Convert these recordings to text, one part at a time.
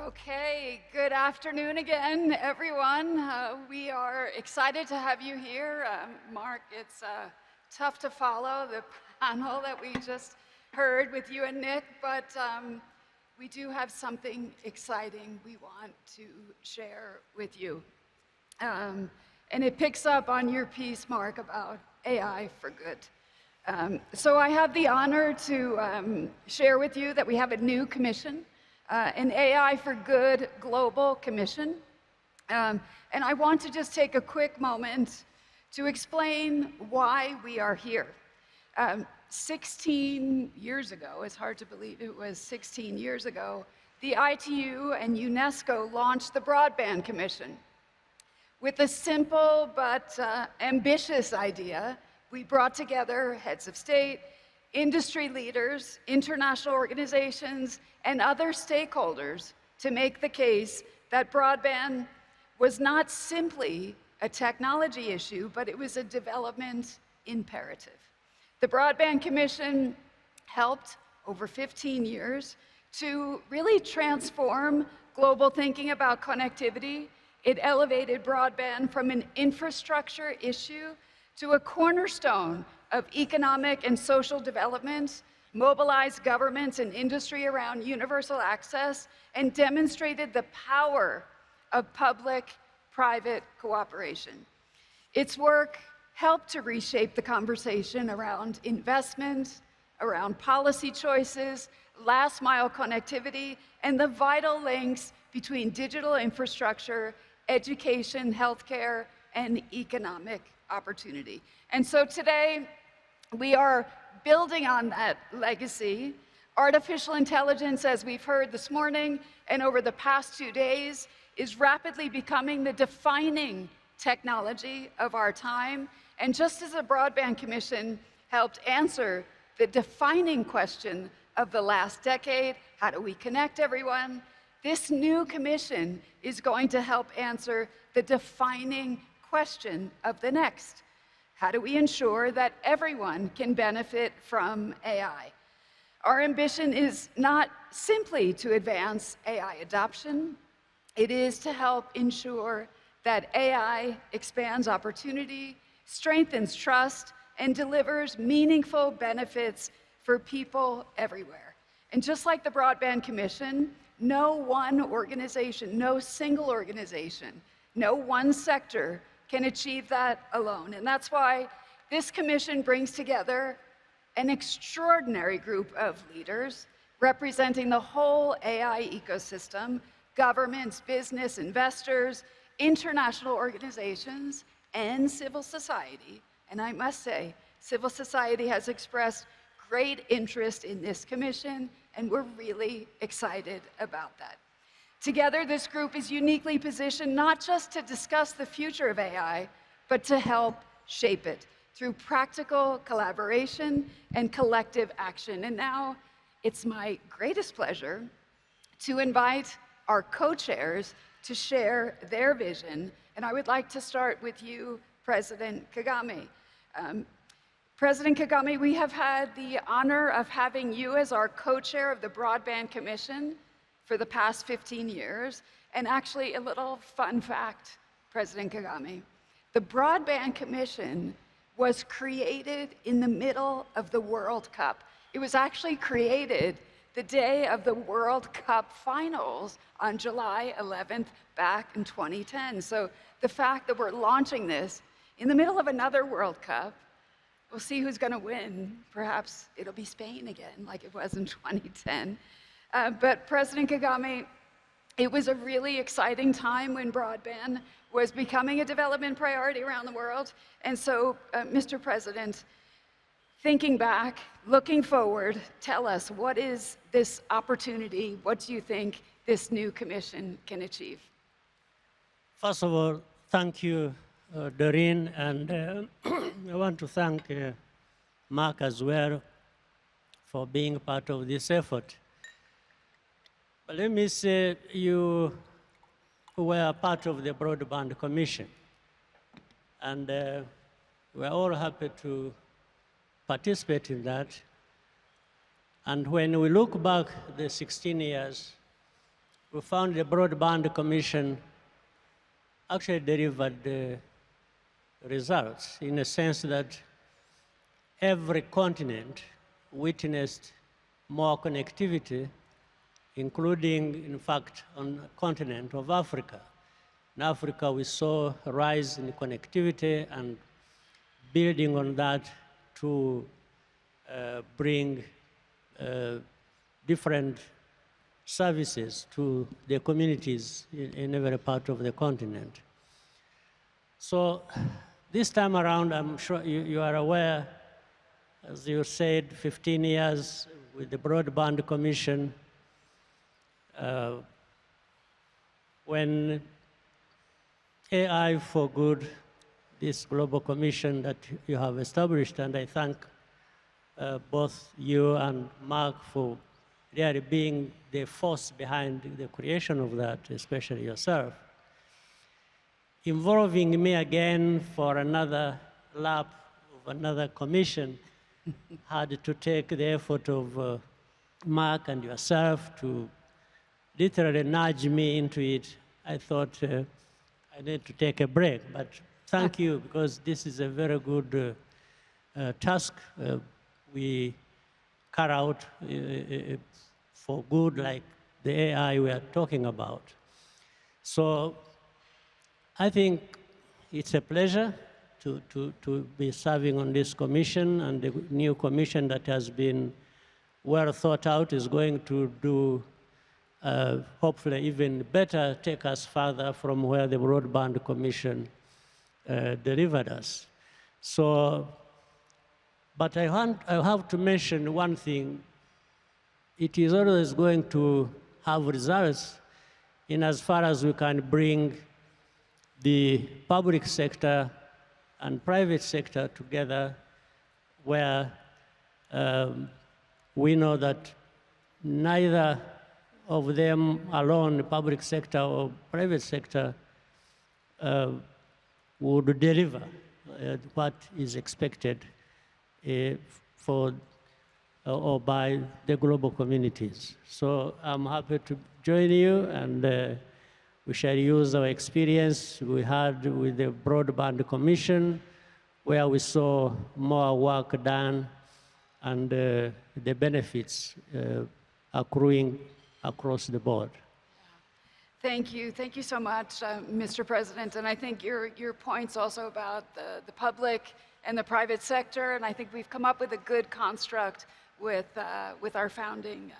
Okay, good afternoon again, everyone. We are excited to have you here. Mark, it's tough to follow the panel that we just heard with you and Nick, but we do have something exciting we want to share with you. And it picks up on your piece, Mark, about AI for good. So I have the honor to share with you that we have a new commission, an AI for Good Global Commission. And I want to just take a quick moment to explain why we are here. 16 years ago, it's hard to believe it was 16 years ago, the ITU and UNESCO launched the Broadband Commission. With a simple but ambitious idea, we brought together heads of state, industry leaders, international organizations, and other stakeholders to make the case that broadband was not simply a technology issue, but it was a development imperative. The Broadband Commission helped over 15 years to really transform global thinking about connectivity. It elevated broadband from an infrastructure issue to a cornerstone of economic and social development, mobilized governments and industry around universal access, and demonstrated the power of public-private cooperation. Its work helped to reshape the conversation around investment, around policy choices, last-mile connectivity, and the vital links between digital infrastructure, education, healthcare, and economic opportunity. And so today, we are building on that legacy. Artificial intelligence, as we've heard this morning and over the past 2 days, is rapidly becoming the defining technology of our time. And just as the Broadband Commission helped answer the defining question of the last decade, how do we connect everyone? This new commission is going to help answer the defining question of the next. How do we ensure that everyone can benefit from AI? Our ambition is not simply to advance AI adoption, it is to help ensure that AI expands opportunity, strengthens trust, and delivers meaningful benefits for people everywhere. And just like the Broadband Commission, no one organization, no single organization, no one sector can achieve that alone. And that's why this commission brings together an extraordinary group of leaders representing the whole AI ecosystem, governments, business, investors, international organizations, and civil society. And I must say, civil society has expressed great interest in this commission, and we're really excited about that. Together, this group is uniquely positioned not just to discuss the future of AI, but to help shape it through practical collaboration and collective action. And now, it's my greatest pleasure to invite our co-chairs to share their vision. And I would like to start with you, President Kagame. President Kagame, we have had the honor of having you as our co-chair of the Broadband Commission for the past 15 years. And actually, a little fun fact, President Kagame, the Broadband Commission was created in the middle of the World Cup. It was actually created the day of the World Cup finals on July 11th back in 2010. So the fact that we're launching this in the middle of another World Cup, we'll see who's going to win. Perhaps it'll be Spain again, like it was in 2010. But President Kagame, it was a really exciting time when broadband was becoming a development priority around the world. And so, Mr. President, thinking back, looking forward, tell us, what is this opportunity? What do you think this new commission can achieve? First of all, thank you, Doreen, and I want to thank Mark as well for being part of this effort. But let me say, you were part of the Broadband Commission, and we're all happy to participate in that. And when we look back the 16 years, we found the Broadband Commission actually delivered results in a sense that every continent witnessed more connectivity, including, in fact, on the continent of Africa. In Africa, we saw a rise in connectivity and building on that to bring different services to the communities in every part of the continent. So this time around, I'm sure you are aware, as you said, 15 years with the Broadband Commission, when AI for Good, this global commission that you have established, and I thank both you and Mark for really being the force behind the creation of that, especially yourself. Involving me again for another lap of another commission had to take the effort of Mark and yourself to literally nudge me into it. I thought I need to take a break, but thank you, because this is a very good task we carry out for good, like the AI we are talking about. So I think it's a pleasure to be serving on this commission, and the new commission that has been well thought out is going to do hopefully even better, take us further from where the Broadband Commission delivered us. So, but I have to mention one thing. It is always going to have results in as far as we can bring the public sector and private sector together, where we know that neither of them alone, the public sector or private sector, would deliver what is expected for or by the global communities. So I'm happy to join you, and we shall use our experience we had with the Broadband Commission, where we saw more work done and the benefits accruing across the board. Thank you so much, Mr. President. And I think your points also about the public and the private sector, and I think we've come up with a good construct with our founding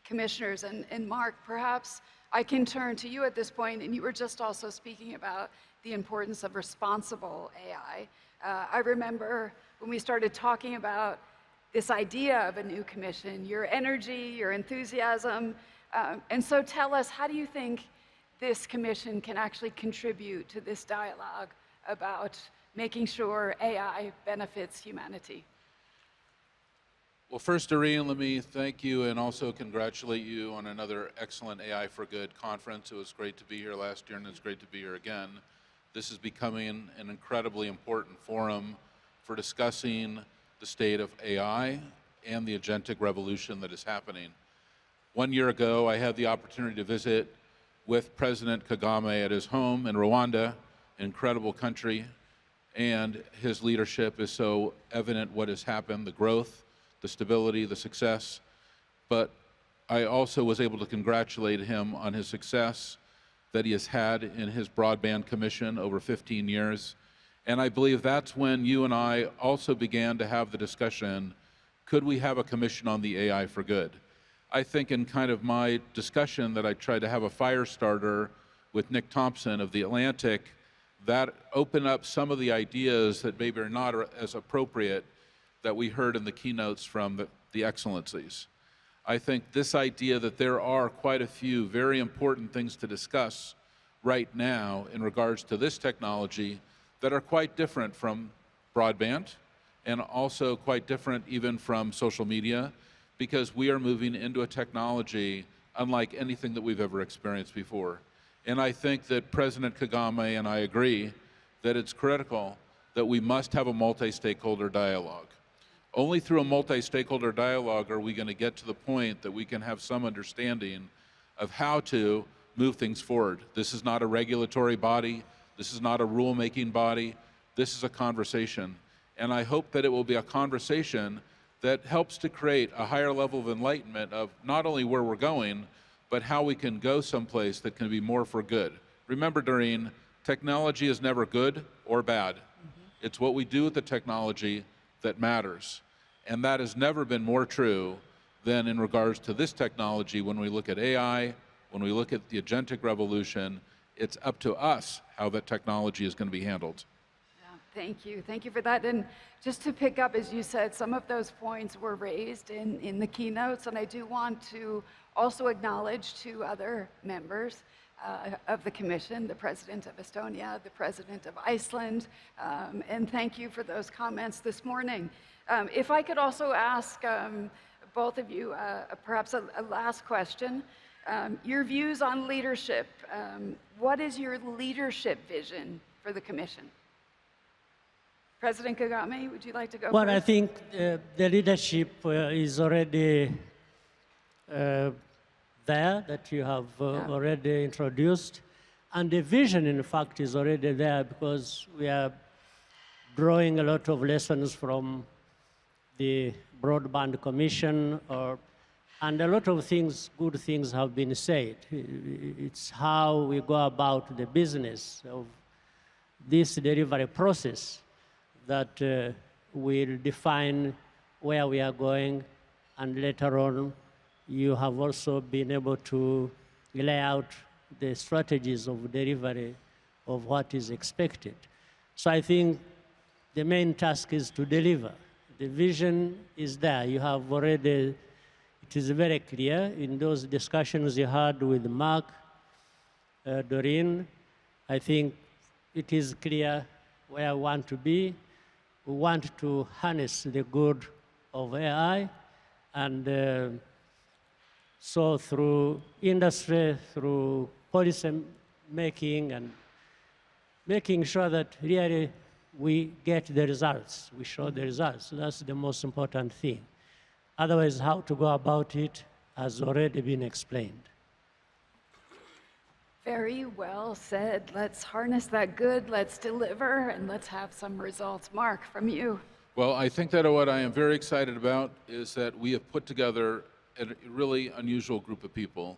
commissioners. And Mark, perhaps I can turn to you at this point, and you were just also speaking about the importance of responsible AI. I remember when we started talking about this idea of a new commission, your energy, your enthusiasm, and so tell us, how do you think this commission can actually contribute to this dialogue about making sure AI benefits humanity? Well, first, Doreen, let me thank you and also congratulate you on another excellent AI for Good conference. It was great to be here last year, and it's great to be here again. This is becoming an incredibly important forum for discussing the state of AI and the agentic revolution that is happening. 1 year ago, I had the opportunity to visit with President Kagame at his home in Rwanda, an incredible country, and his leadership is so evident what has happened, the growth, the stability, the success. But I also was able to congratulate him on his success that he has had in his broadband commission over 15 years. And I believe that's when you and I also began to have the discussion, could we have a commission on the AI for Good? I think in kind of my discussion that I tried to have a fire starter with Nick Thompson of The Atlantic, that opened up some of the ideas that maybe are not as appropriate that we heard in the keynotes from the excellencies. I think this idea that there are quite a few very important things to discuss right now in regards to this technology that are quite different from broadband and also quite different even from social media, because we are moving into a technology unlike anything that we've ever experienced before. And I think that President Kagame and I agree that it's critical that we must have a multi-stakeholder dialogue. Only through a multi-stakeholder dialogue are we going to get to the point that we can have some understanding of how to move things forward. This is not a regulatory body. This is not a rule-making body. This is a conversation. And I hope that it will be a conversation that helps to create a higher level of enlightenment of not only where we're going, but how we can go someplace that can be more for good. Remember, Doreen, technology is never good or bad. It's what we do with the technology that matters. And that has never been more true than in regards to this technology. When we look at AI, when we look at the agentic revolution, it's up to us how that technology is going to be handled. Thank you. Thank you for that. And just to pick up, as you said, some of those points were raised in the keynotes, and I do want to also acknowledge two other members of the Commission, the President of Estonia, the President of Iceland, and thank you for those comments this morning. If I could also ask both of you perhaps a last question. Your views on leadership. What is your leadership vision for the Commission? President Kagame, would you like to go Well, first? I think the leadership is already there, that you have already introduced. And the vision, in fact, is already there because we are drawing a lot of lessons from the Broadband Commission, and a lot of things, good things have been said. It's how we go about the business of this delivery process that will define where we are going, and later on, you have also been able to lay out the strategies of delivery of what is expected. So I think the main task is to deliver. The vision is there. You have already, it is very clear in those discussions you had with Mark, Doreen. I think it is clear where I want to be. We want to harness the good of AI, and so through industry, through policy making, and making sure that really we get the results, we show the results. That's the most important thing. Otherwise, how to go about it has already been explained. Very well said. Let's harness that good, let's deliver, and let's have some results. Mark, from you. Well, I think that what I am very excited about is that we have put together a really unusual group of people.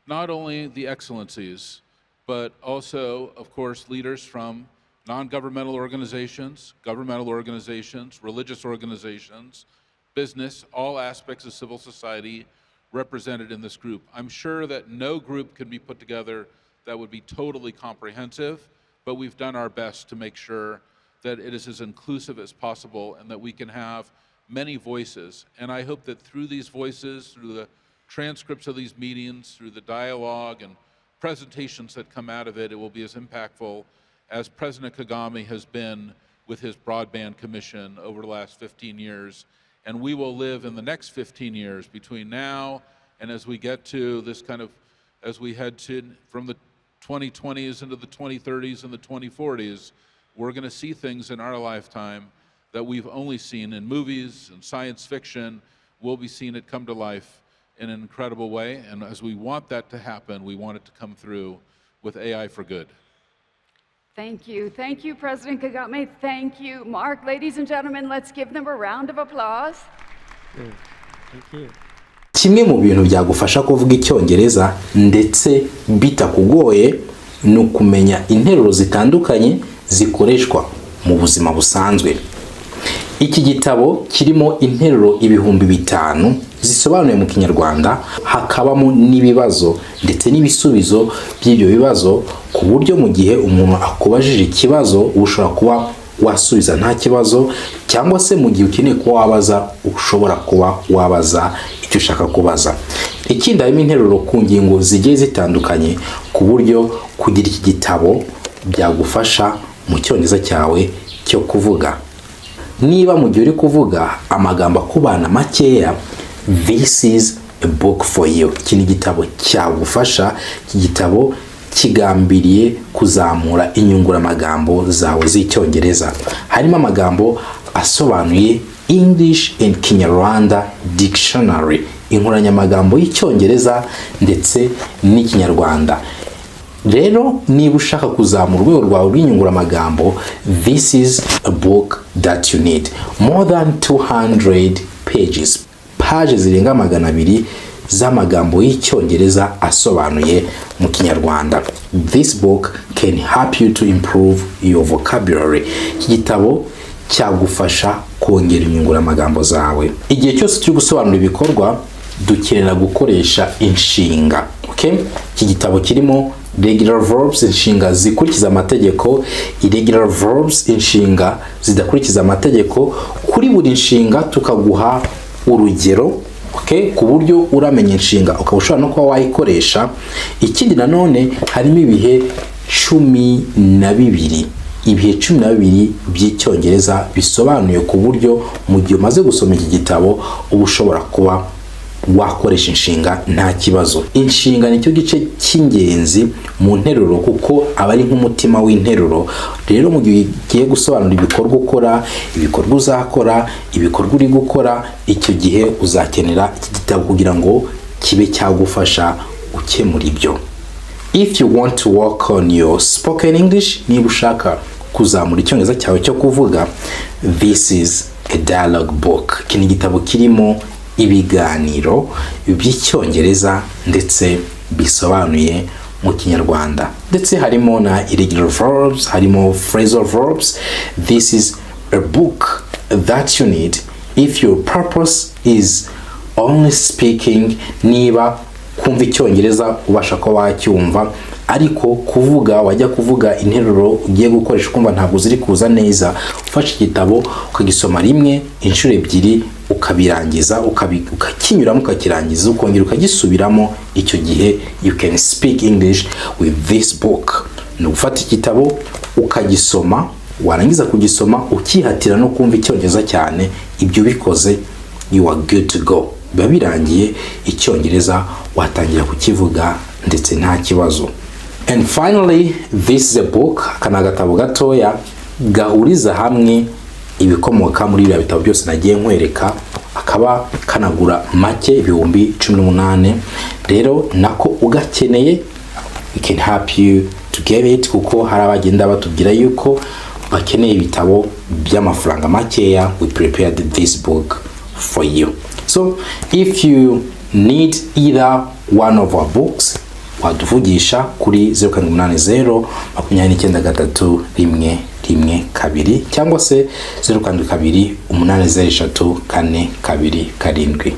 Not only the excellencies, but also, of course, leaders from non-governmental organizations, governmental organizations, religious organizations, business, all aspects of civil society represented in this group. I'm sure that no group can be put together that would be totally comprehensive, but we've done our best to make sure that it is as inclusive as possible and that we can have many voices. And I hope that through these voices, through the transcripts of these meetings, through the dialogue and presentations that come out of it, it will be as impactful as President Kagame has been with his Broadband Commission over the last 15 years. And we will live in the next 15 years between now and as we get to this kind of, as we head to from the 2020s into the 2030s and the 2040s, we're going to see things in our lifetime that we've only seen in movies and science fiction. We'll be seeing it come to life in an incredible way. And as we want that to happen, we want it to come through with AI for good. Thank you. Thank you, President Kagame. Thank you, Mark. Ladies and gentlemen, let's give them a round of applause. Thank you. Kimwe mu bintu byagufasha kuvuga icyongereza ndetse bitakugoye ni ukumenya interuro zitandukanye zikoreshwa mu buzima busanzwe. Iki gitabo kirimo interuro 5,000 zisobanuye mu Kinyarwanda, hakabamo n'ibibazo ndetse n'ibisubizo by'ibyo bibazo, ku buryo mu gihe umuntu akubajije ikibazo ushobora kuba wasubiza nta kibazo, cyangwa se mu gihe ukeneye kuba wabaza ushobora kuba wabaza icyo ushaka kubaza. Ikindi harimo interuro ku ngingo zigiye zitandukanye, ku buryo kugira iki gitabo byagufasha mu cyongereza cyawe cyo kuvuga. Niba mu gihe uri kuvuga amagambo akubana makeya, this is a book for you. Iki ni igitabo cyagufasha. Iki gitabo kigambiriye kuzamura inyunguramagambo zawe z'icyongereza. Harimo amagambo asobanuye English and Kinyarwanda dictionary. inkoranyamagambo y'Icyongereza ndetse n'Ikinyarwanda. Rero niba ushaka kuzamura urwego rwawe rw'inyunguramagambo, this is a book that you need. More than 200 pages. Page zirenga 200 z'amagambo y'Icyongereza asobanuye mu Kinyarwanda. This book can help you to improve your vocabulary. Iki gitabo cyagufasha kongera inyunguramagambo zawe. Igihe cyose turi gusobanura ibikorwa dukenera gukoresha inshinga. Okay? Iki gitabo kirimo regular verbs, inshinga zikurikiza amategeko, irregular verbs, inshinga zidakurikiza amategeko. Kuri buri inshinga tukaguha urugero, okay, ku buryo uramenya inshinga ukaba ushobora no kuba wayikoresha. Ikindi nanone harimo ibihe 12, ibihe 12 by'Icyongereza bisobanuye ku buryo mu gihe umaze gusoma iki gitabo uba ushobora kuba wakoresha inshinga nta kibazo. Inshinga nicyo gice cy'ingenzi mu nteruro kuko aba ari nk'umutima w'interuro. Rero mu gihe ugiye gusobanura ibikorwa ukora, ibikorwa uzakora, ibikorwa uri gukora, icyo gihe uzakenera iki gitabo kugira ngo kibe cyagufasha ukemura ibyo. If you want to work on your spoken English, niba ushaka kuzamura Icyongereza cyawe cyo kuvuga, this is a dialogue book. Iki ni igitabo kirimo ibiganiro by'Icyongereza ndetse bisobanuye mu Kinyarwanda. Ndetse harimo na irregular verbs, harimo phrasal verbs. This is a book that you need if your purpose is only speaking. Niba kumva Icyongereza ubasha ko wacyumva, ariko kuvuga wajya kuvuga interuro ugiye gukoresha kumva ntabwo ziri kuza neza, ufashe igitabo ukagisoma rimwe, inshuro ebyiri, ukabirangiza, ukakinyuramo, ukakirangiza, ukongera ukagisubiramo. Icyo gihe you can speak English with this book. Ni ugufata igitabo ukagisoma, warangiza kugisoma ukihatira no kumva Icyongereza cyane. Ibyo bikoze, you are good to go. Biba birangiye, Icyongereza watangira kukivuga ndetse nta kibazo. And finally, this is a book, kana gatabo gatoya gahuriza hamwe ibikomoka muri bya bitabo byose nagiye nkwereka, akaba kanagura make ibihumbi 18. Rero nako ugakeneye, we can help you to get it, kuko hari abagenda batubwira yuko bakeneye ibitabo by'amafaranga makeya. We prepared this book for you. So if you need either one of our books, waduvugisha kuri 0780 29 112 cyangwa se 072803 427.